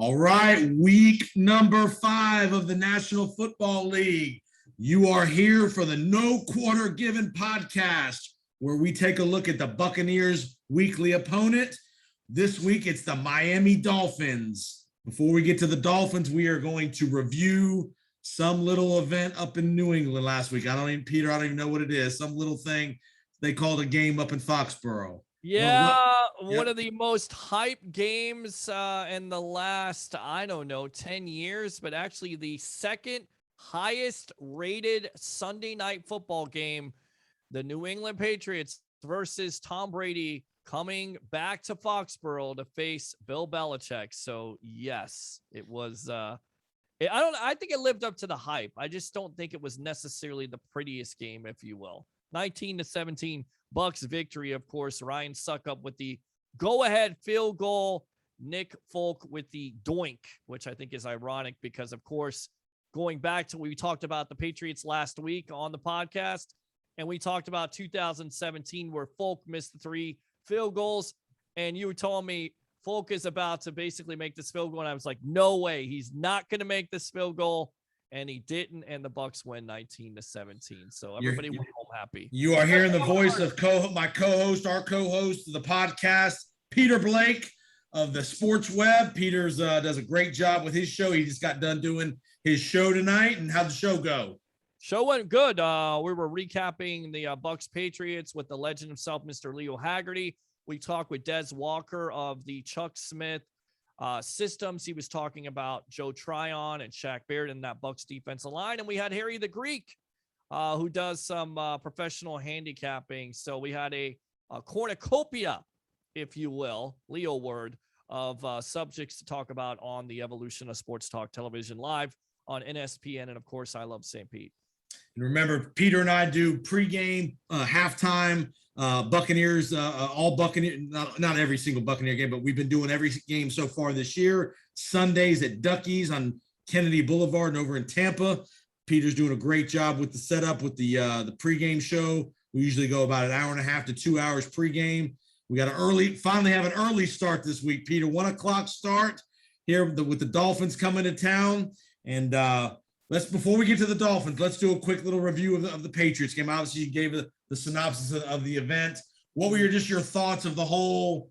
All right, week number 5 of the National Football League. You are here for the No Quarter Given podcast, where we take a look at the Buccaneers' weekly opponent. This week, it's the Miami Dolphins. Before we get to the Dolphins, we are going to review some little event up in New England last week. I don't even know what it is. Some little thing they called a game up in Foxborough. Yeah, one of the most hyped games in the last, 10 years, but actually the second highest rated Sunday night football game, the New England Patriots versus Tom Brady coming back to Foxborough to face Bill Belichick. So yes, it was, I think it lived up to the hype. I just don't think it was necessarily the prettiest game, if you will. 19-17 Bucs victory, of course. Ryan Suckup with the go-ahead field goal. Nick Folk with the doink, which I think is ironic because, of course, going back to we talked about the Patriots last week on the podcast, and we talked about 2017 where Folk missed the 3 field goals, and you were telling me Folk is about to basically make this field goal, and I was like, no way, he's not going to make this field goal. And he didn't, and the Bucs win 19-17. So everybody went home happy. You are hearing the voice of our co-host of the podcast, Peter Blake of the Sports Web. Peter's does a great job with his show. He just got done doing his show tonight. And how'd the show go? Show went good. We were recapping the Bucs Patriots with the legend himself, Mr. Leo Haggerty. We talked with Des Walker of the Chuck Smith systems. He was talking about Joe Tryon and Shaq Barrett in that Bucs defensive line. And we had Harry the Greek, who does some professional handicapping. So we had a cornucopia, if you will, Leo word, of subjects to talk about on the evolution of Sports Talk Television Live on NSPN. And of course, I Love St. Pete. And remember, Peter and I do pregame, halftime, Buccaneers, all Buccaneers, not every single Buccaneer game, but we've been doing every game so far this year. Sundays at Ducky's on Kennedy Boulevard and over in Tampa. Peter's doing a great job with the setup with the pregame show. We usually go about an hour and a half to 2 hours pregame. We got finally have an early start this week, Peter. 1 o'clock start here with the Dolphins coming to town. And before we get to the Dolphins, let's do a quick little review of the Patriots game. Obviously, you gave the synopsis of the event. What were your thoughts of the whole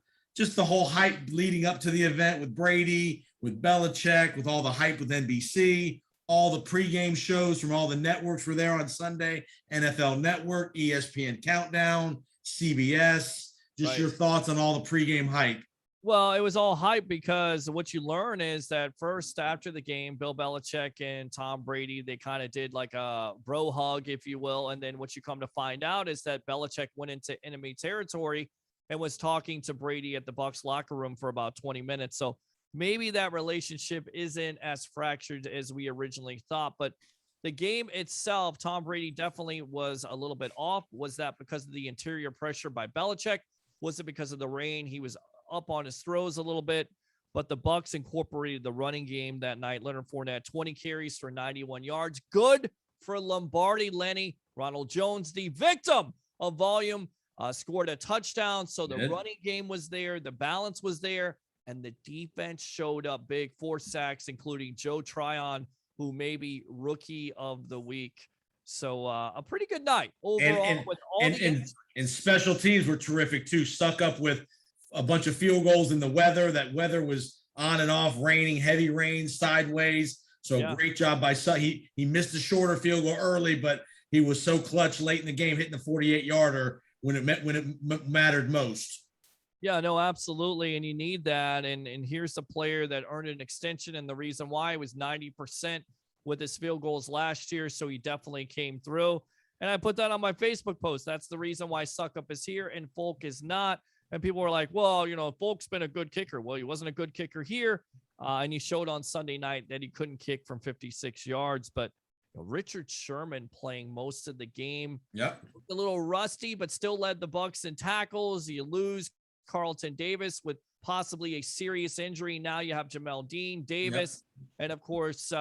hype leading up to the event with Brady, with Belichick, with all the hype with NBC, all the pregame shows from all the networks were there on Sunday, NFL Network, ESPN Countdown, CBS. Just your thoughts on all the pregame hype. Well, it was all hype because what you learn is that first after the game, Bill Belichick and Tom Brady, they kind of did like a bro hug, if you will. And then what you come to find out is that Belichick went into enemy territory and was talking to Brady at the Bucs locker room for about 20 minutes. So maybe that relationship isn't as fractured as we originally thought. But the game itself, Tom Brady definitely was a little bit off. Was that because of the interior pressure by Belichick? Was it because of the rain? He was up on his throws a little bit, but the Bucs incorporated the running game that night. Leonard Fournette, 20 carries for 91 yards. Good for Lombardi Lenny. Ronald Jones, the victim of volume, scored a touchdown. So the running game was there. The balance was there. And the defense showed up big. 4 sacks, including Joe Tryon, who may be rookie of the week. So a pretty good night overall. And special teams were terrific too. Stuck up with a bunch of field goals in the weather. That weather was on and off, raining, heavy rain, sideways. So great job by he missed a shorter field goal early, but he was so clutch late in the game, hitting the 48-yarder when it mattered most. Yeah, no, absolutely. And you need that. And here's a player that earned an extension. And the reason why it was 90% with his field goals last year. So he definitely came through. And I put that on my Facebook post. That's the reason why Suckup is here and Folk is not. And people were like, well, Folk's been a good kicker. Well, he wasn't a good kicker here. And he showed on Sunday night that he couldn't kick from 56 yards. But Richard Sherman playing most of the game. Yep. A little rusty, but still led the Bucs in tackles. You lose Carlton Davis with possibly a serious injury. Now you have Jamel Dean, Davis, and of course,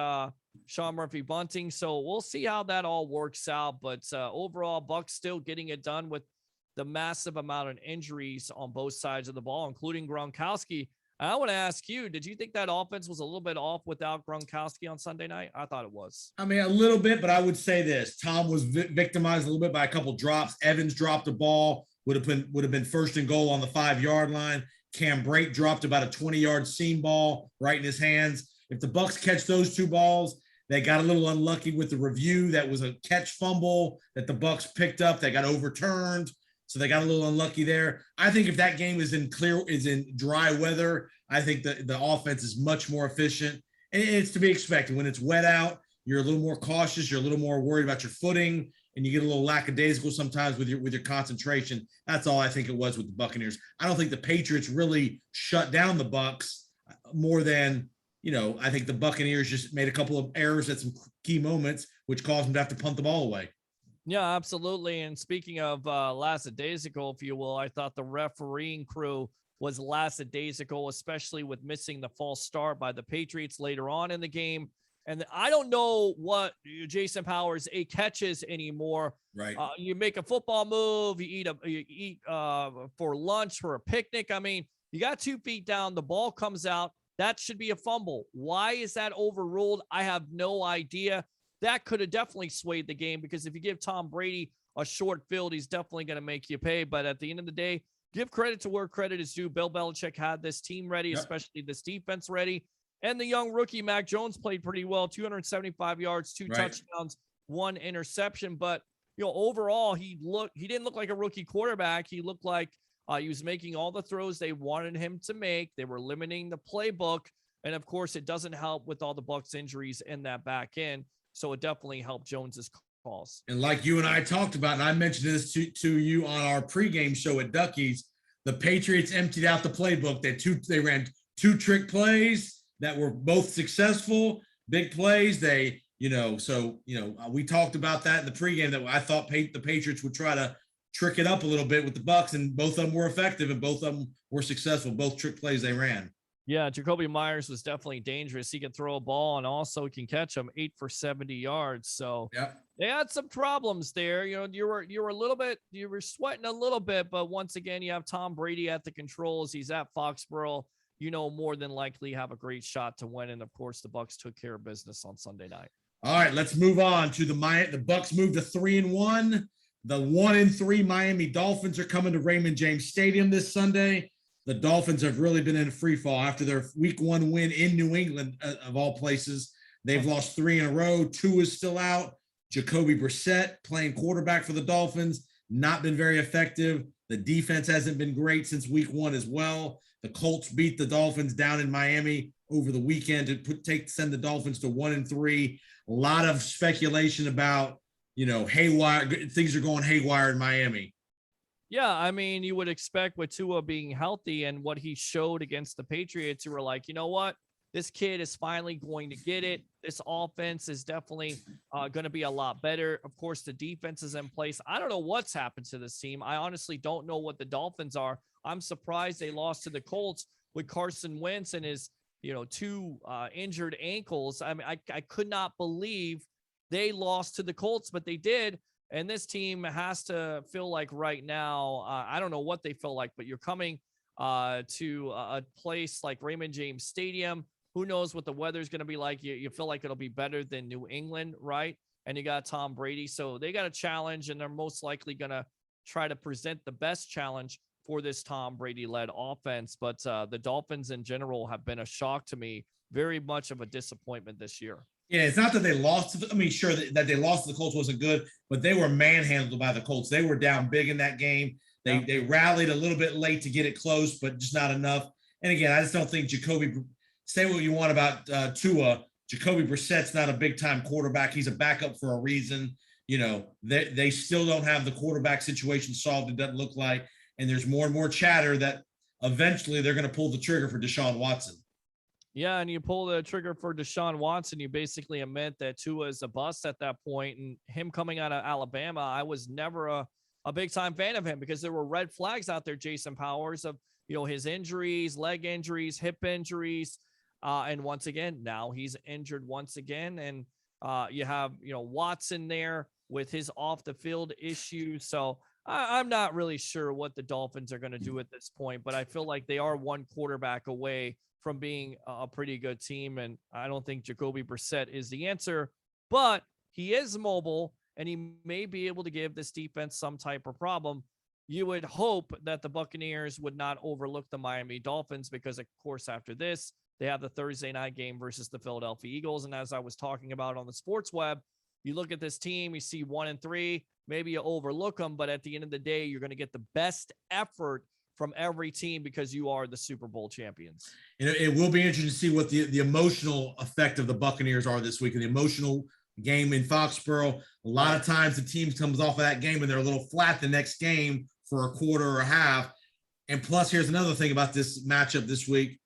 Sean Murphy Bunting. So we'll see how that all works out. But overall, Bucs still getting it done with the massive amount of injuries on both sides of the ball, including Gronkowski I want to ask you, did you think that offense was a little bit off without Gronkowski on Sunday night? I thought it was. I mean, a little bit, but I would say this: Tom was victimized a little bit by a couple drops. Evans dropped the ball, would have been first and goal on the 5-yard line. Cam Brate dropped about a 20-yard seam ball right in his hands. If the Bucs catch those two balls, they got a little unlucky with the review. That was a catch fumble that the Bucs picked up. That got overturned. So they got a little unlucky there. I think if that game is in dry weather, I think the offense is much more efficient. And it's to be expected. When it's wet out, you're a little more cautious. You're a little more worried about your footing, and you get a little lackadaisical sometimes with your concentration. That's all I think it was with the Buccaneers. I don't think the Patriots really shut down the Bucs more than, I think the Buccaneers just made a couple of errors at some key moments, which caused them to have to punt the ball away. Yeah, absolutely. And speaking of lackadaisical, if you will, I thought the refereeing crew was lackadaisical, especially with missing the false start by the Patriots later on in the game. And I don't know what Jason Powers catches anymore. Right. You make a football move, you eat for lunch, for a picnic. I mean, you got 2 feet down, the ball comes out. That should be a fumble. Why is that overruled? I have no idea. That could have definitely swayed the game, because if you give Tom Brady a short field, he's definitely going to make you pay. But at the end of the day, give credit to where credit is due. Bill Belichick had this team ready, especially this defense ready. And the young rookie, Mac Jones, played pretty well, 275 yards, 2 touchdowns, 1 interception. But, overall, he didn't look like a rookie quarterback. He looked like he was making all the throws they wanted him to make. They were limiting the playbook. And, of course, it doesn't help with all the Bucs injuries in that back end. So it definitely helped Jones's calls. And like you and I talked about, and I mentioned this to you on our pregame show at Ducky's, the Patriots emptied out the playbook. They ran 2 trick plays that were both successful, big plays. We talked about that in the pregame, that I thought the Patriots would try to trick it up a little bit with the Bucs, and both of them were effective and both of them were successful, both trick plays they ran. Yeah, Jacoby Myers was definitely dangerous. He can throw a ball and also can catch them, 8 for 70 yards. So they had some problems there. You were sweating a little bit, but once again, you have Tom Brady at the controls. He's at Foxborough. More than likely have a great shot to win. And of course, the Bucs took care of business on Sunday night. All right, let's move on to the Bucs moved to 3-1. The 1-3 Miami Dolphins are coming to Raymond James Stadium this Sunday. The Dolphins have really been in a free fall after their week 1 win in New England, of all places. They've lost 3 in a row. 2 is still out. Jacoby Brissett playing quarterback for the Dolphins, not been very effective. The defense hasn't been great since week 1 as well. The Colts beat the Dolphins down in Miami over the weekend to send the Dolphins to 1-3. A lot of speculation about, haywire. Things are going haywire in Miami. Yeah, I mean, you would expect with Tua being healthy and what he showed against the Patriots, you were like, you know what? This kid is finally going to get it. This offense is definitely going to be a lot better. Of course, the defense is in place. I don't know what's happened to this team. I honestly don't know what the Dolphins are. I'm surprised they lost to the Colts with Carson Wentz and his, 2 injured ankles. I mean, I could not believe they lost to the Colts, but they did. And this team has to feel like right now, I don't know what they feel like, but you're coming to a place like Raymond James Stadium. Who knows what the weather's going to be like? You feel like it'll be better than New England, right? And you got Tom Brady. So they got a challenge, and they're most likely going to try to present the best challenge for this Tom Brady-led offense. But the Dolphins in general have been a shock to me, very much of a disappointment this year. Yeah, it's not that they lost. Sure that they lost to the Colts wasn't good, but they were manhandled by the Colts. They were down big in that game. They rallied a little bit late to get it close, but just not enough. And again, I just don't think say what you want about Tua. Jacoby Brissett's not a big-time quarterback. He's a backup for a reason. They still don't have the quarterback situation solved, it doesn't look like. And there's more and more chatter that eventually they're going to pull the trigger for Deshaun Watson. Yeah, and you pull the trigger for Deshaun Watson, you basically admit that Tua is a bust at that point. And him coming out of Alabama, I was never a big-time fan of him because there were red flags out there, Jason Powers, of his injuries, leg injuries, hip injuries. And once again, now he's injured once again. And you have, Watson there with his off the field issues. So I'm not really sure what the Dolphins are going to do at this point, but I feel like they are one quarterback away from being a pretty good team. And I don't think Jacoby Brissett is the answer, but he is mobile and he may be able to give this defense some type of problem. You would hope that the Buccaneers would not overlook the Miami Dolphins because, of course, after this, they have the Thursday night game versus the Philadelphia Eagles. And as I was talking about on the sports web, you look at this team, you see 1-3, maybe you overlook them, but at the end of the day, you're going to get the best effort from every team because you are the Super Bowl champions. And it will be interesting to see what the emotional effect of the Buccaneers are this week, and the emotional game in Foxborough. A lot of times the team comes off of that game and they're a little flat the next game for a quarter or a half. And plus, here's another thing about this matchup this week.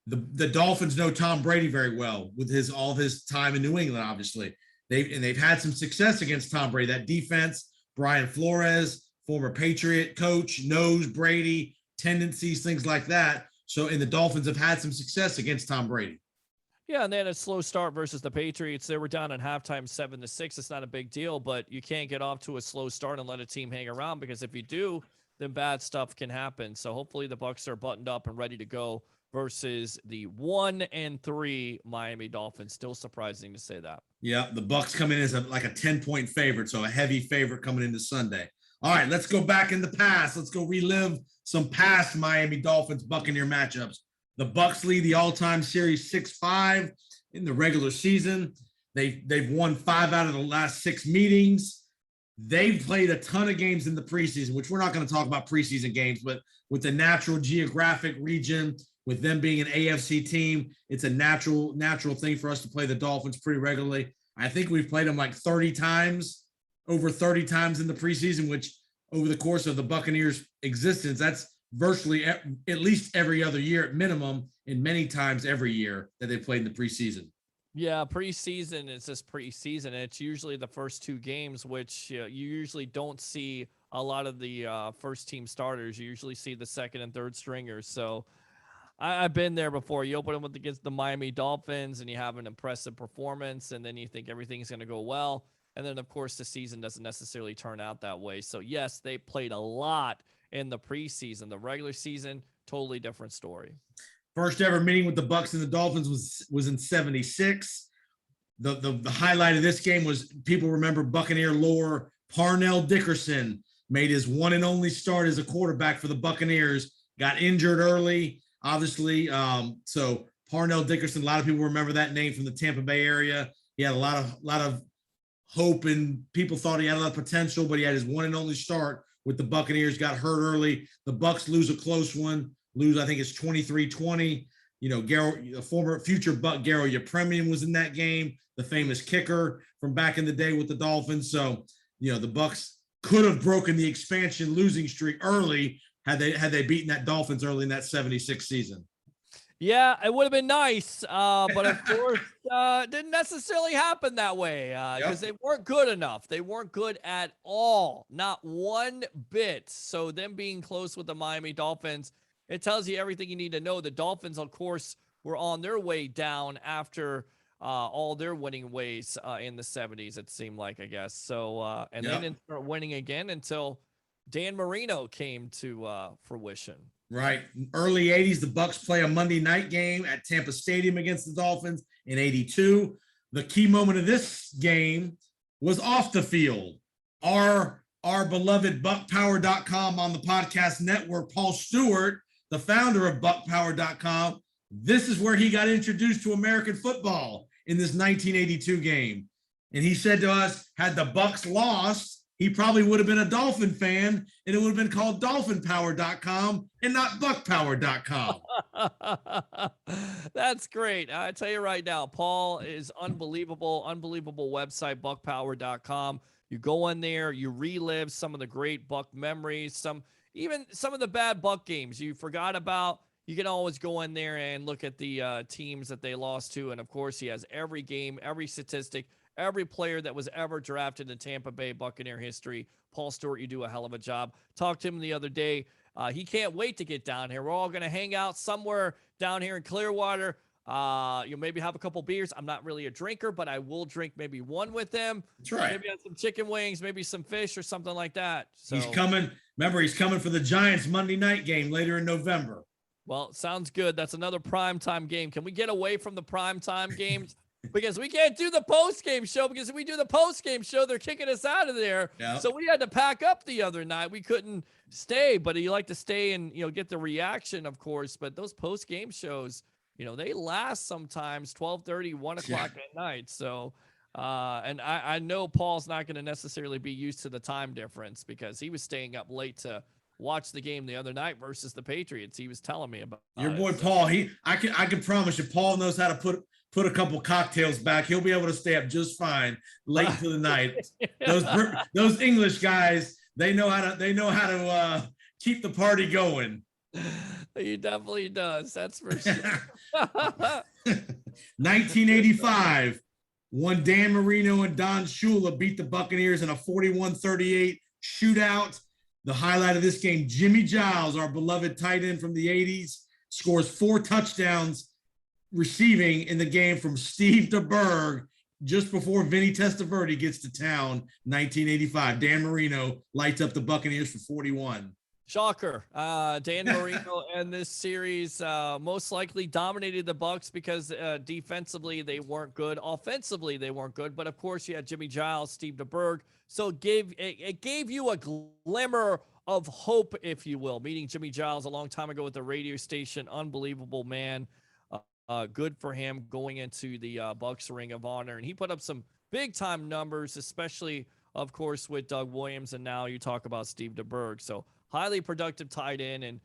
The Dolphins know Tom Brady very well with all of his time in New England, obviously. They've had some success against Tom Brady. That defense, Brian Flores, former Patriot coach, knows Brady, tendencies, things like that. So, and the Dolphins have had some success against Tom Brady. Yeah, and they had a slow start versus the Patriots. They were down at halftime 7-6. It's not a big deal, but you can't get off to a slow start and let a team hang around, because if you do, then bad stuff can happen. So hopefully the Bucs are buttoned up and ready to go versus the 1-3 Miami Dolphins. Still surprising to say that. Yeah, the Bucs come in as like a 10-point favorite, so a heavy favorite coming into Sunday. All right, let's go back in the past. Let's go relive some past Miami Dolphins Buccaneer matchups. The Bucs lead the all-time series 6-5 in the regular season. They've won 5 out of the last 6 meetings. They've played a ton of games in the preseason, which we're not going to talk about preseason games, but with the natural geographic region, with them being an AFC team, it's a natural thing for us to play the Dolphins pretty regularly. I think we've played them like 30 times, over 30 times in the preseason, which over the course of the Buccaneers' existence, that's virtually at least every other year at minimum, and many times every year that they played in the preseason. Yeah, preseason is just preseason. It's usually the first 2 games, which you usually don't see a lot of the first team starters. You usually see the second and third stringers. So I've been there before. You open them with against the Miami Dolphins and you have an impressive performance, and then you think everything's going to go well. And then, of course, the season doesn't necessarily turn out that way. So, yes, they played a lot in the preseason. The regular season, totally different story. First ever meeting with the Bucs and the Dolphins was in 76. The highlight of this game was, people remember Buccaneer lore, Parnell Dickerson made his one and only start as a quarterback for the Buccaneers, got injured early, obviously. So Parnell Dickerson, a lot of people remember that name from the Tampa Bay area. He had a lot of hope, and people thought he had a lot of potential, but he had his one and only start with the Buccaneers, got hurt early. The Bucs lose a close one. I think it's 23-20. You know, the former future Buck Garo Yepremian was in that game, the famous kicker from back in the day with the Dolphins. So, you know, the Bucs could have broken the expansion losing streak early had they beaten that Dolphins early in that 76 season. Yeah, it would have been nice, but of course, didn't necessarily happen that way because they weren't good enough. They weren't good at all, not one bit. So them being close with the Miami Dolphins, it tells you everything you need to know. The Dolphins, of course, were on their way down after all their winning ways in the 70s, it seemed like, I guess. So, and they didn't start winning again until Dan Marino came to fruition. Right. Early 80s, the Bucs play a Monday night game at Tampa Stadium against the Dolphins in 82. The key moment of this game was off the field. Our beloved BuckPower.com on the podcast network, Paul Stewart, the founder of BuckPower.com, this is where he got introduced to American football in this 1982 game. And he said to us, had the Bucs lost, he probably would have been a Dolphin fan, and it would have been called DolphinPower.com and not BuckPower.com. That's great. I tell you right now, Paul is unbelievable website, BuckPower.com. You go in there, you relive some of the great Buck memories, even some of the bad Buck games you forgot about. You can always go in there and look at the teams that they lost to. And of course, he has every game, every statistic, every player that was ever drafted in Tampa Bay Buccaneer history. Paul Stewart, you do a hell of a job. Talked to him the other day. He can't wait to get down here. We're all going to hang out somewhere down here in Clearwater. You'll maybe have a couple beers. I'm not really a drinker, but I will drink maybe one with them. That's right. Maybe have some chicken wings, maybe some fish or something like that. So he's coming. Remember, he's coming for the Giants Monday night game later in November. Well, sounds good. That's another primetime game. Can we get away from the primetime games? Because we can't do the post-game show, because if we do the post-game show, they're kicking us out of there. Yep. So we had to pack up the other night. We couldn't stay, but you like to stay and, get the reaction, of course. But those post-game shows, they last sometimes 12:30, 1 o'clock at night. So, and I know Paul's not going to necessarily be used to the time difference, because he was staying up late to watch the game the other night versus the Patriots. He was telling me about your boy Paul. I can promise you, Paul knows how to put a couple cocktails back. He'll be able to stay up just fine late into the night. Those English guys, they know how to keep the party going. He definitely does. That's for sure. 1985, when Dan Marino and Don Shula beat the Buccaneers in a 41-38 shootout. The highlight of this game, Jimmy Giles, our beloved tight end from the 80s, scores 4 touchdowns receiving in the game from Steve DeBerg just before Vinny Testaverde gets to town. 1985, Dan Marino lights up the Buccaneers for 41. Shocker. Dan Marino and this series most likely dominated the Bucs because defensively they weren't good. Offensively they weren't good. But of course you had Jimmy Giles, Steve DeBerg. So it gave you a glimmer of hope, if you will. Meeting Jimmy Giles a long time ago with the radio station. Unbelievable man. Good for him going into the Bucs Ring of Honor. And he put up some big time numbers, especially, of course, with Doug Williams. And now you talk about Steve DeBerg. So highly productive tight end in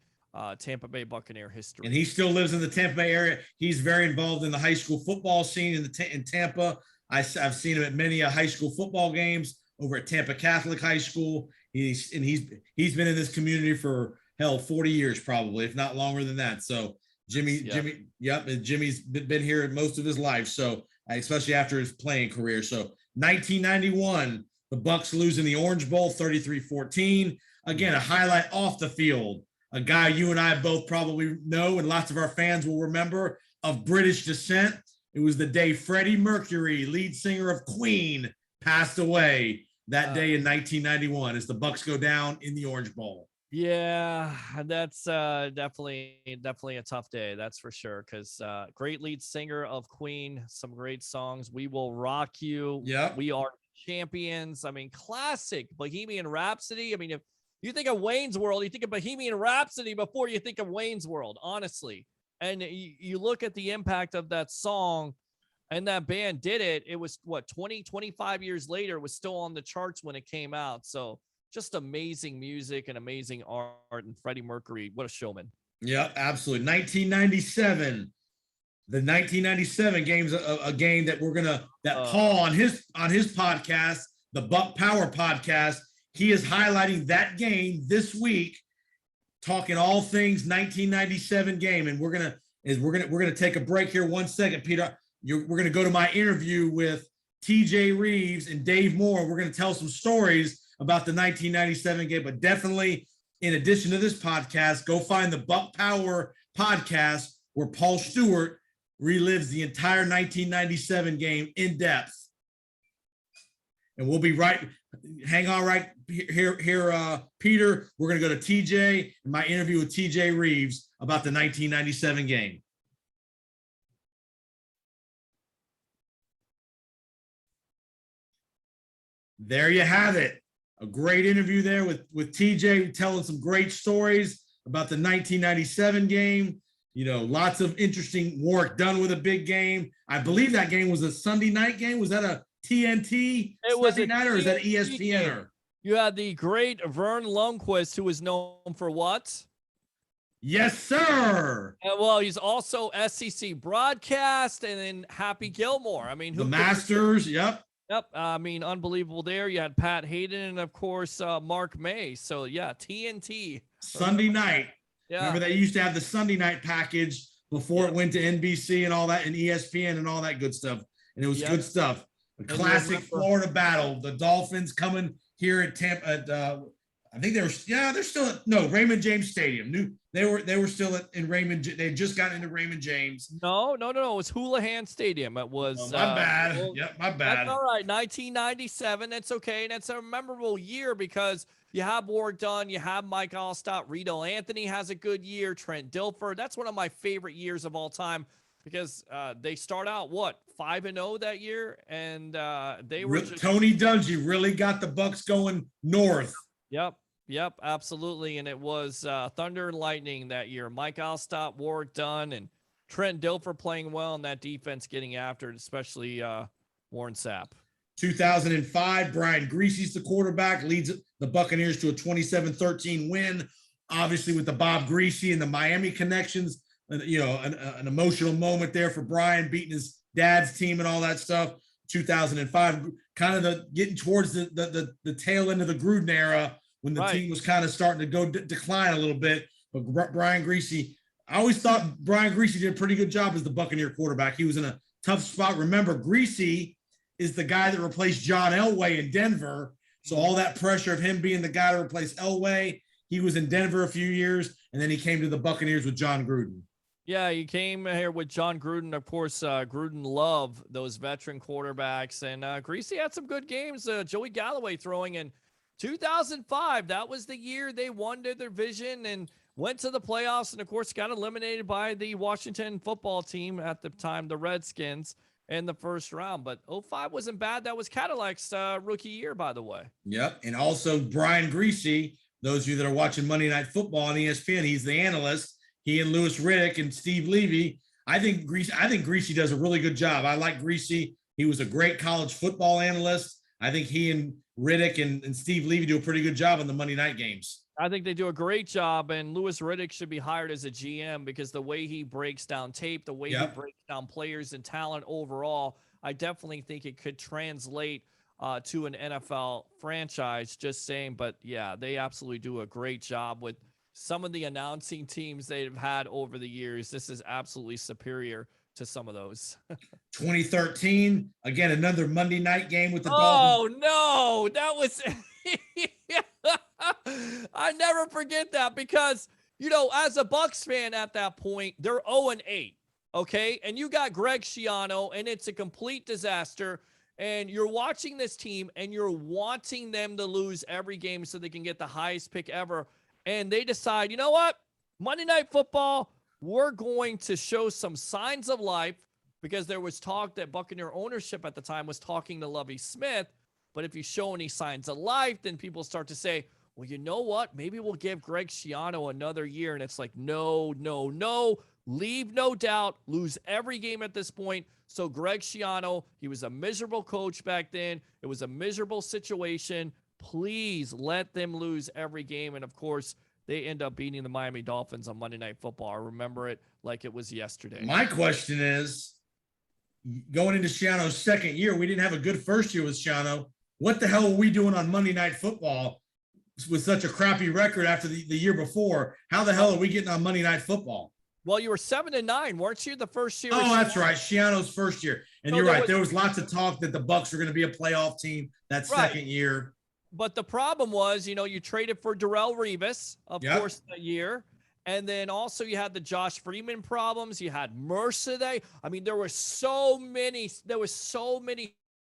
Tampa Bay Buccaneer history. And he still lives in the Tampa Bay area. He's very involved in the high school football scene in Tampa. I've seen him at many high school football games over at Tampa Catholic High School. He's been in this community for 40 years probably, if not longer than that. So Jimmy's been here most of his life. So especially after his playing career. So 1991, the Bucs lose in the Orange Bowl 33-14. Again, a highlight off the field. A guy you and I both probably know, and lots of our fans will remember, of British descent. It was the day Freddie Mercury, lead singer of Queen, passed away that day in 1991 as the Bucs go down in the Orange Bowl. Yeah, that's definitely a tough day. That's for sure. Because great lead singer of Queen, some great songs. We Will Rock You. Yeah, We Are Champions. I mean, classic Bohemian Rhapsody. I mean, if you think of Wayne's World, you think of Bohemian Rhapsody before you think of Wayne's World, honestly. And you look at the impact of that song, and that band did it. It was 25 years later, it was still on the charts when it came out. So just amazing music and amazing art. And Freddie Mercury, what a showman. Yeah, absolutely. 1997. The 1997 game's a game that Paul on his podcast, the Buck Power podcast, he is highlighting that game this week, talking all things 1997 game. And we're gonna take a break here 1 second, Peter. We're gonna go to my interview with TJ Reeves and Dave Moore. We're gonna tell some stories about the 1997 game, but definitely in addition to this podcast, go find the Buck Power podcast where Paul Stewart relives the entire 1997 game in depth. And we'll be right. Hang on right here, Peter. We're going to go to TJ and my interview with TJ Reeves about the 1997 game. There you have it. A great interview there with TJ, telling some great stories about the 1997 game. You know, lots of interesting work done with a big game. I believe that game was a Sunday night game. Was that a TNT? It was Sunday night, or is that ESPN? You had the great Vern Lundquist, who was known for what? Yes, sir. Well, he's also SEC broadcast, and then Happy Gilmore. I mean, the Masters. Yep. Yep. I mean, unbelievable there. You had Pat Hayden and, of course, Mark May. So, yeah, TNT. Sunday night. Yeah. Remember, they used to have the Sunday night package before it went to NBC and all that, and ESPN and all that good stuff. And it was good stuff. A classic Florida battle. The Dolphins coming here at Tampa, I think they're still at Raymond James Stadium. They were still in Raymond. They had just gotten into Raymond James. No. It was Houlihan Stadium. It was my bad. well, Yep, my that's bad. all right. 1997. That's okay. And it's a memorable year because you have Warrick Dunn, you have Mike Allstott, Rito Anthony has a good year, Trent Dilfer. That's one of my favorite years of all time because they start out 5-0 that year, and they were just, Tony Dungy really got the Bucs going north. Yep, absolutely. And it was Thunder and Lightning that year. Mike Allstott, Warrick Dunn, and Trent Dilfer playing well, and that defense getting after it, especially Warren Sapp. 2005, Brian Griese's the quarterback, leads the Buccaneers to a 27-13 win. Obviously, with the Bob Griese and the Miami connections, an emotional moment there for Brian, beating his dad's team and all that stuff. 2005, kind of getting towards the tail end of the Gruden era when the team was kind of starting to go decline a little bit. But Brian Griese, I always thought Brian Griese did a pretty good job as the Buccaneer quarterback. He was in a tough spot. Remember, Griese is the guy that replaced John Elway in Denver. So all that pressure of him being the guy to replace Elway, he was in Denver a few years, and then he came to the Buccaneers with John Gruden. Yeah, he came here with John Gruden. Of course, Gruden loved those veteran quarterbacks, and Griese had some good games. Joey Galloway throwing in 2005. That was the year they won their division and went to the playoffs, and of course got eliminated by the Washington football team at the time, the Redskins, in the first round. But 05 wasn't bad. That was Cadillac's rookie year, by the way. Yep, and also Brian Griese, those of you that are watching Monday Night Football on ESPN, he's the analyst. He and Louis Riddick and Steve Levy. I think Griese does a really good job. I like Griese. He was a great college football analyst. I think he and Riddick and Steve Levy do a pretty good job on the Monday night games. I think they do a great job, and Louis Riddick should be hired as a GM because the way he breaks down tape, the way he breaks down players and talent overall, I definitely think it could translate to an NFL franchise, just saying. But yeah, they absolutely do a great job with some of the announcing teams they've had over the years. This is absolutely superior to some of those. 2013, again, another Monday night game with the Dolphins. Oh, no, that was... I never forget that because, as a Bucs fan at that point, they're 0-8, okay? And you got Greg Schiano, and it's a complete disaster. And you're watching this team, and you're wanting them to lose every game so they can get the highest pick ever. And they decide, you know what? Monday Night Football, we're going to show some signs of life because there was talk that Buccaneer ownership at the time was talking to Lovie Smith. But if you show any signs of life, then people start to say, well, you know what? Maybe we'll give Greg Schiano another year. And it's like, no. Leave no doubt. Lose every game at this point. So Greg Schiano, he was a miserable coach back then. It was a miserable situation. Please let them lose every game. And, of course, they end up beating the Miami Dolphins on Monday Night Football. I remember it like it was yesterday. My question is, going into Schiano's second year, we didn't have a good first year with Schiano. What the hell are we doing on Monday Night Football with such a crappy record after the year before? How the hell are we getting on Monday Night Football? Well, you were 7-9, weren't you, the first year? Oh, that's right. Schiano's first year. And you're right. There was lots of talk that the Bucs were going to be a playoff team that second year. But the problem was, you traded for Darrelle Revis, of course, that year. And then also you had the Josh Freeman problems. You had Mercer. I mean, there were so many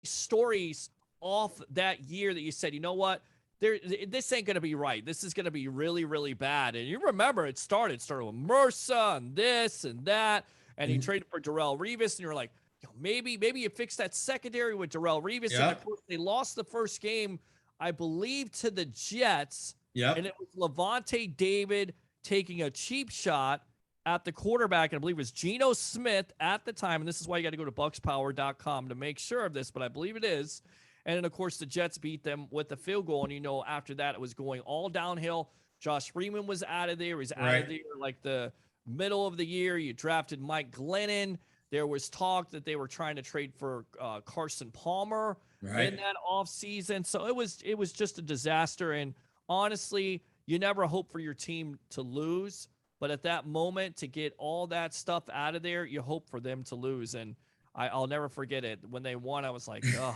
stories off that year that you said, you know what? This ain't going to be right. This is going to be really, really bad. And you remember it started with Mercer and this and that. And he traded for Darrelle Revis. And you're like, maybe you fix that secondary with Darrelle Revis. And of course, they lost the first game, I believe, to the Jets. And it was Levante David taking a cheap shot at the quarterback. And I believe it was Geno Smith at the time. And this is why you got to go to buckspower.com to make sure of this, but I believe it is. And then, of course, the Jets beat them with the field goal. And, after that, it was going all downhill. Josh Freeman was out of there. He was out of there like the middle of the year. You drafted Mike Glennon. There was talk that they were trying to trade for Carson Palmer in that offseason. So it was just a disaster. And honestly, you never hope for your team to lose. But at that moment, to get all that stuff out of there, you hope for them to lose. And I'll never forget it. When they won, I was like, oh.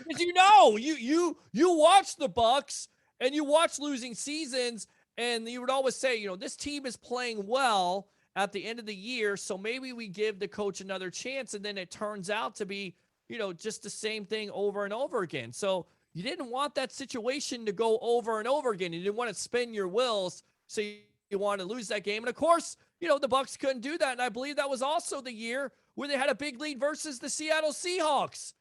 Because you watch the Bucs, And you watch losing seasons, and you would always say, this team is playing well at the end of the year, so maybe we give the coach another chance. And then it turns out to be, just the same thing over and over again. So you didn't want that situation to go over and over again. You didn't want to spin your wheels, so you wanted to lose that game. And of course, the Bucs couldn't do that. And I believe that was also the year where they had a big lead versus the Seattle Seahawks.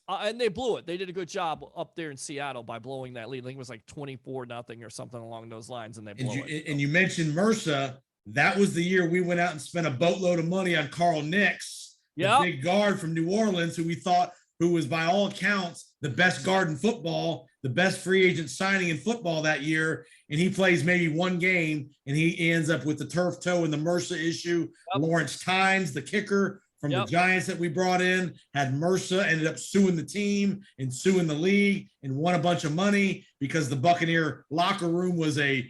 And they blew it. They did a good job up there in Seattle by blowing that lead. I think it was like 24-0 or something along those lines, and they blew it. And you mentioned Mercer. That was the year we went out and spent a boatload of money on Carl Nix, the big guard from New Orleans, who was by all accounts the best guard in football, the best free agent signing in football that year. And he plays maybe one game, and he ends up with the turf toe and the Mercer issue. Lawrence Tynes, the kicker from the Giants that we brought in, had Mercer, ended up suing the team and suing the league and won a bunch of money because the Buccaneer locker room was a,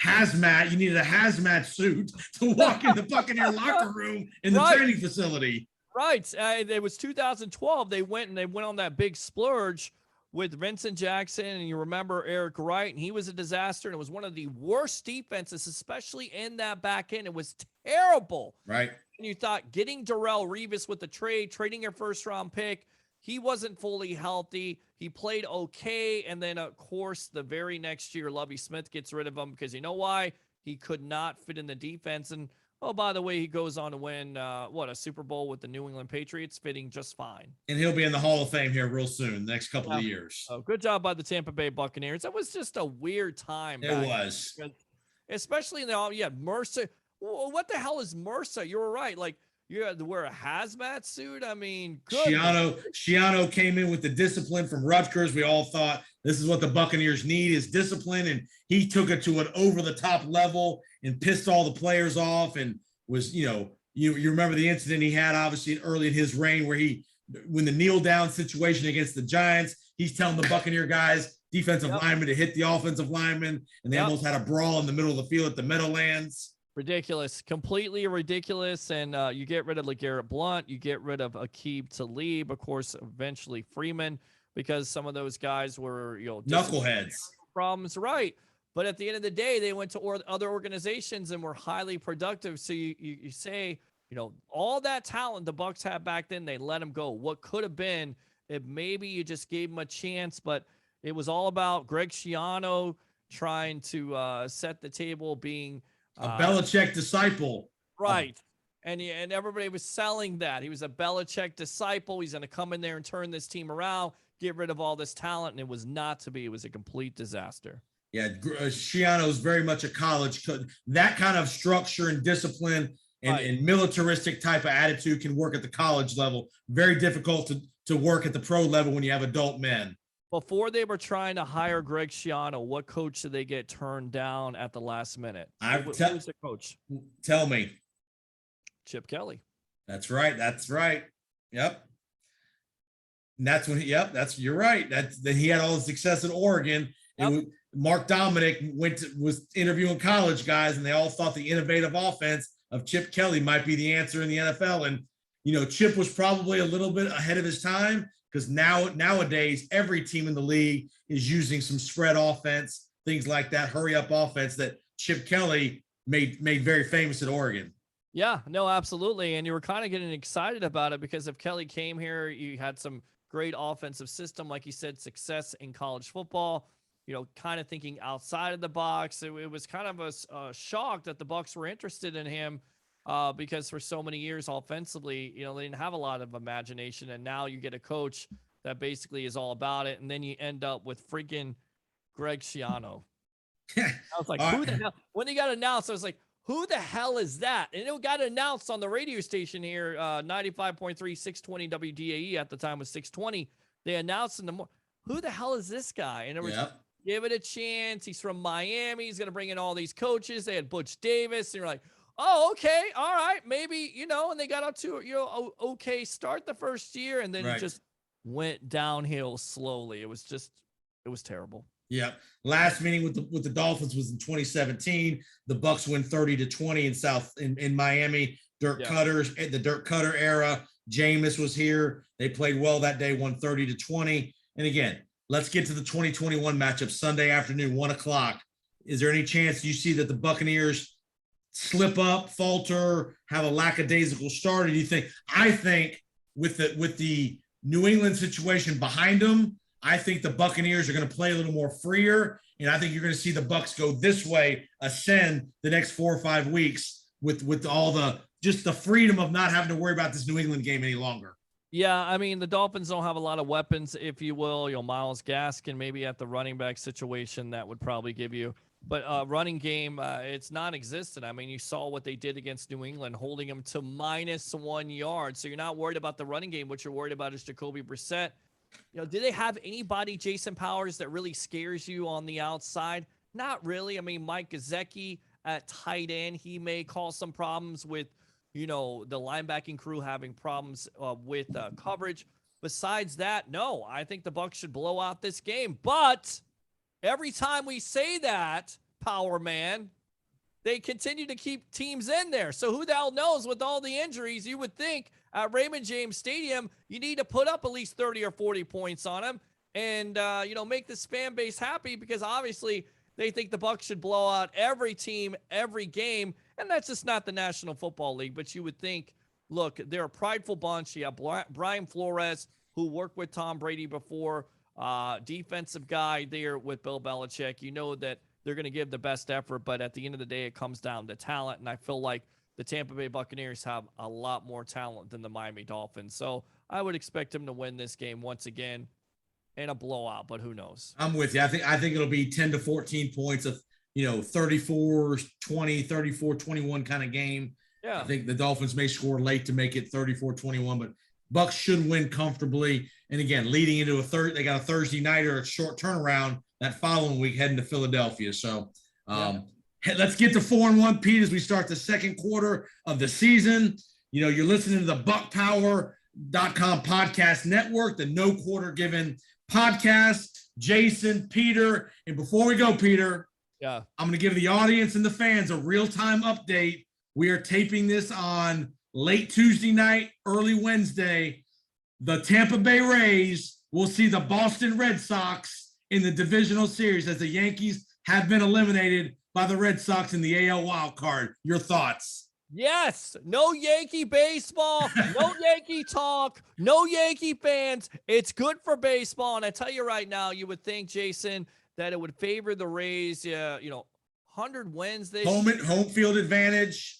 hazmat. You needed a hazmat suit to walk in the Buccaneer locker room in the training facility. Right. It was 2012. They went on that big splurge with Vincent Jackson, and you remember Eric Wright, and he was a disaster, and it was one of the worst defenses, especially in that back end. It was terrible. Right. And you thought getting Darrelle Revis with the trading your first-round pick, he wasn't fully healthy. He played okay, and then, of course, the very next year, Lovie Smith gets rid of him because you know why? He could not fit in the defense. And, oh, by the way, he goes on to win, a Super Bowl with the New England Patriots, fitting just fine. And he'll be in the Hall of Fame here real soon, the next couple of years. Oh, good job by the Tampa Bay Buccaneers. That was just a weird time. It was. Especially in the, Mercer. What the hell is Mercer? You were right. Like, you had to wear a hazmat suit. I mean, Schiano came in with the discipline from Rutgers. We all thought this is what the Buccaneers need, is discipline. And he took it to an over-the-top level and pissed all the players off, and was, you remember the incident he had, obviously, early in his reign where when the kneel-down situation against the Giants, he's telling the Buccaneer guys, defensive linemen, to hit the offensive linemen, and they almost had a brawl in the middle of the field at the Meadowlands. Ridiculous, completely ridiculous. And you get rid of LeGarrette Blount, you get rid of Aqib Talib, of course, eventually Freeman, because some of those guys were, knuckleheads problems, right? But at the end of the day, they went to other organizations and were highly productive. So you say, all that talent the Bucs had back then, they let them go. What could have been if maybe you just gave them a chance, but it was all about Greg Schiano trying to set the table, being a Belichick disciple. Right. And everybody was selling that. He was a Belichick disciple. He's going to come in there and turn this team around, get rid of all this talent. And it was not to be. It was a complete disaster. Yeah, Schiano is very much a college. That kind of structure and discipline and militaristic type of attitude can work at the college level. Very difficult to work at the pro level when you have adult men. Before they were trying to hire Greg Schiano, what coach did they get turned down at the last minute? Who was the coach? Tell me. Chip Kelly. That's right. Yep. And that's when you're right. Then he had all the success in Oregon. Yep. Mark Dominic was interviewing college guys, and they all thought the innovative offense of Chip Kelly might be the answer in the NFL. And, Chip was probably a little bit ahead of his time, because nowadays every team in the league is using some spread offense, things like that, hurry up offense that Chip Kelly made very famous at Oregon. Yeah, no, absolutely. And you were kind of getting excited about it because if Kelly came here, you had some great offensive system, like you said, success in college football, kind of thinking outside of the box. It was kind of a shock that the Bucs were interested in him. Because for so many years offensively, they didn't have a lot of imagination. And now you get a coach that basically is all about it. And then you end up with freaking Greg Schiano. I was like, who the hell? When he got announced, I was like, who the hell is that? And it got announced on the radio station here, 95.3, 620 WDAE at the time was 620. They announced in the morning, who the hell is this guy? And it was, give it a chance. He's from Miami. He's going to bring in all these coaches. They had Butch Davis. And you're like, oh, okay. All right. Maybe, and they got up to, okay start the first year. And then it just went downhill slowly. It was terrible. Yeah. Last meeting with the Dolphins was in 2017. The Bucs win 30-20 in Miami. The Dirk Cutter era. Jameis was here. They played well that day, won 30-20. And again, let's get to the 2021 matchup Sunday afternoon, 1:00. Is there any chance you see that the Buccaneers slip up, falter, have a lackadaisical start? Or do you think? I think with the New England situation behind them, I think the Buccaneers are going to play a little more freer, and I think you're going to see the Bucs go this way, ascend the next 4 or 5 weeks with all the just the freedom of not having to worry about this New England game any longer. Yeah, I mean, the Dolphins don't have a lot of weapons, if you will. Miles Gaskin maybe at the running back situation that would probably give you. But running game, it's non-existent. I mean, you saw what they did against New England, holding them to -1 yard. So you're not worried about the running game. What you're worried about is Jacoby Brissett. Do they have anybody, Jason Powers, that really scares you on the outside? Not really. I mean, Mike Gesicki at tight end, he may cause some problems with, the linebacking crew having problems with coverage. Besides that, no, I think the Bucs should blow out this game. But every time we say that, Power Man, they continue to keep teams in there. So who the hell knows, with all the injuries, you would think at Raymond James Stadium, you need to put up at least 30 or 40 points on them and, make this fan base happy, because obviously they think the Bucs should blow out every team, every game. And that's just not the National Football League. But you would think, look, they're a prideful bunch. You have Brian Flores, who worked with Tom Brady before, defensive guy there with Bill Belichick. You know that they're going to give the best effort, but at the end of the day, it comes down to talent. And I feel like the Tampa Bay Buccaneers have a lot more talent than the Miami Dolphins. So I would expect them to win this game once again in a blowout, but who knows? I'm with you. I think it'll be 10 to 14 points of, 34-20, 34-21 kind of game. Yeah. I think the Dolphins may score late to make it 34-21, but Bucs should win comfortably. And again, leading into they got a Thursday night or a short turnaround that following week heading to Philadelphia. So let's get to 4-1, Pete, as we start the second quarter of the season. You're listening to the BuckPower.com podcast network, the No Quarter Given podcast. Jason, Peter, and before we go, Peter, I'm going to give the audience and the fans a real-time update. We are taping this on late Tuesday night, early Wednesday. The Tampa Bay Rays will see the Boston Red Sox in the divisional series, as the Yankees have been eliminated by the Red Sox in the AL wild card. Your thoughts? Yes. No Yankee baseball, no Yankee talk, no Yankee fans. It's good for baseball. And I tell you right now, you would think, Jason, that it would favor the Rays, 100 wins this year. Home field advantage.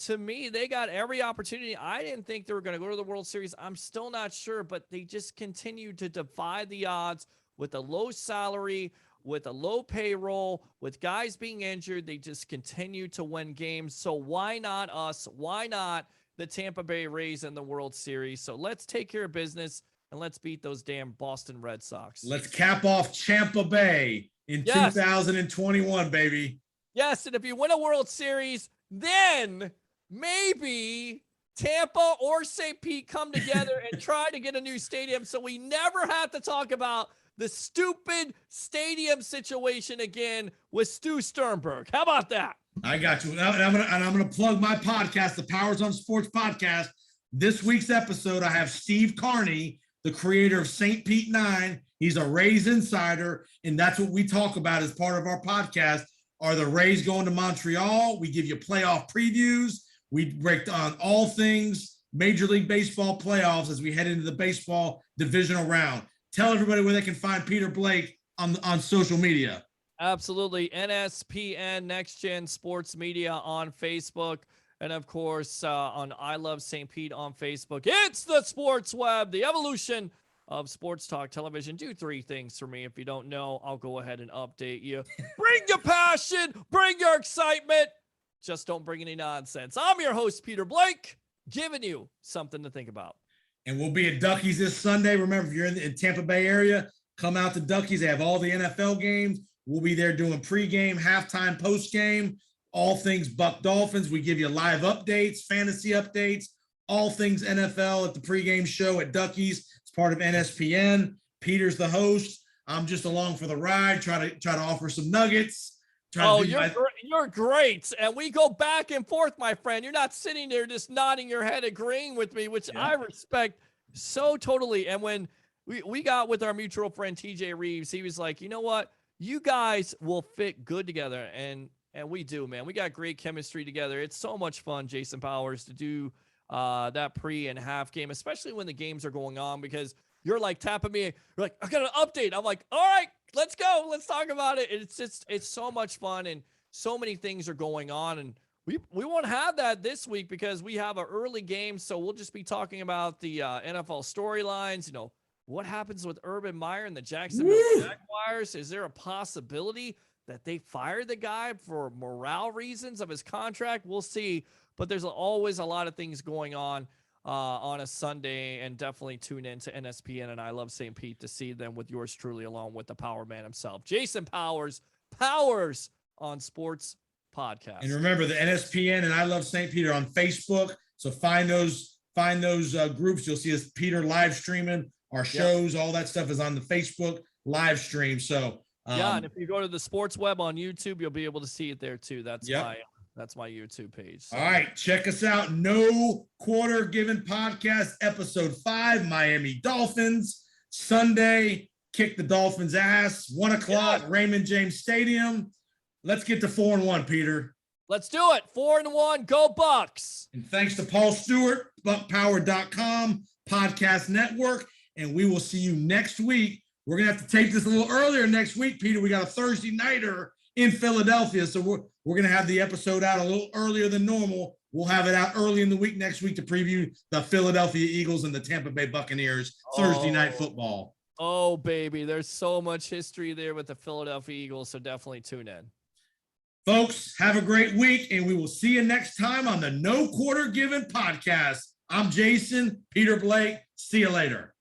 To me, they got every opportunity. I didn't think they were going to go to the World Series. I'm still not sure, but they just continue to defy the odds with a low salary, with a low payroll, with guys being injured. They just continue to win games. So why not us? Why not the Tampa Bay Rays in the World Series? So let's take care of business and let's beat those damn Boston Red Sox. Let's cap off Tampa Bay in 2021, baby. Yes, and if you win a World Series, then maybe Tampa or St. Pete come together and try to get a new stadium, so we never have to talk about the stupid stadium situation again with Stu Sternberg. How about that? I got you. And I'm gonna plug my podcast, the Powers on Sports podcast. This week's episode, I have Steve Carney, the creator of St. Pete 9. He's a Rays insider, and that's what we talk about as part of our podcast. Are the Rays going to Montreal? We give you playoff previews. We break down all things Major League Baseball playoffs as we head into the baseball divisional round. Tell everybody where they can find Peter Blake on social media. Absolutely. NSPN, Next Gen Sports Media on Facebook. And of course, on I Love St. Pete on Facebook. It's the Sports Web, the evolution of sports talk television. Do 3 things for me. If you don't know, I'll go ahead and update you. Bring your passion, bring your excitement. Just don't bring any nonsense. I'm your host, Peter Blake, giving you something to think about. And we'll be at Ducky's this Sunday. Remember, if you're in the Tampa Bay area, come out to Ducky's. They have all the NFL games. We'll be there doing pregame, halftime, postgame, all things Buck Dolphins. We give you live updates, fantasy updates, all things NFL at the pregame show at Ducky's. It's part of NSPN. Peter's the host. I'm just along for the ride, try to offer some nuggets. You're great. And we go back and forth, my friend. You're not sitting there just nodding your head, agreeing with me, which I respect so totally. And when we got with our mutual friend TJ Reeves. He was like, you know what? You guys will fit good together. And we do, man. We got great chemistry together. It's so much fun, Jason Powers, to do that pre and half game, especially when the games are going on, because you're like tapping me. You're like, I got an update. I'm like, all right, let's go. Let's talk about it. It's so much fun, and so many things are going on. And we won't have that this week because we have an early game. So we'll just be talking about the NFL storylines, what happens with Urban Meyer and the Jacksonville Jaguars? Is there a possibility that they fire the guy for morale reasons of his contract? We'll see. But there's always a lot of things going on a Sunday, and definitely tune in to NSPN and I Love St. Pete to see them with yours truly, along with the Power Man himself, Jason Powers on Sports Podcast. And remember, the NSPN and I Love St. Peter on Facebook. So find those groups. You'll see us, Peter, live streaming our shows. All that stuff is on the Facebook live stream. So and if you go to the Sports Web on YouTube, you'll be able to see it there too. That's my YouTube page. So. All right, check us out. No Quarter Given Podcast, episode 5, Miami Dolphins. Sunday, kick the Dolphins' ass. 1:00, Raymond James Stadium. Let's get to 4-1, Peter. Let's do it. 4-1. Go Bucs. And thanks to Paul Stewart, BuckPower.com, Podcast Network. And we will see you next week. We're going to have to tape this a little earlier next week, Peter. We got a Thursday nighter in Philadelphia. So we're going to have the episode out a little earlier than normal. We'll have it out early in the week next week to preview the Philadelphia Eagles and the Tampa Bay Buccaneers Thursday night football. Oh, baby. There's so much history there with the Philadelphia Eagles. So definitely tune in. Folks, have a great week, and we will see you next time on the No Quarter Given Podcast. I'm Jason, Peter Blake. See you later.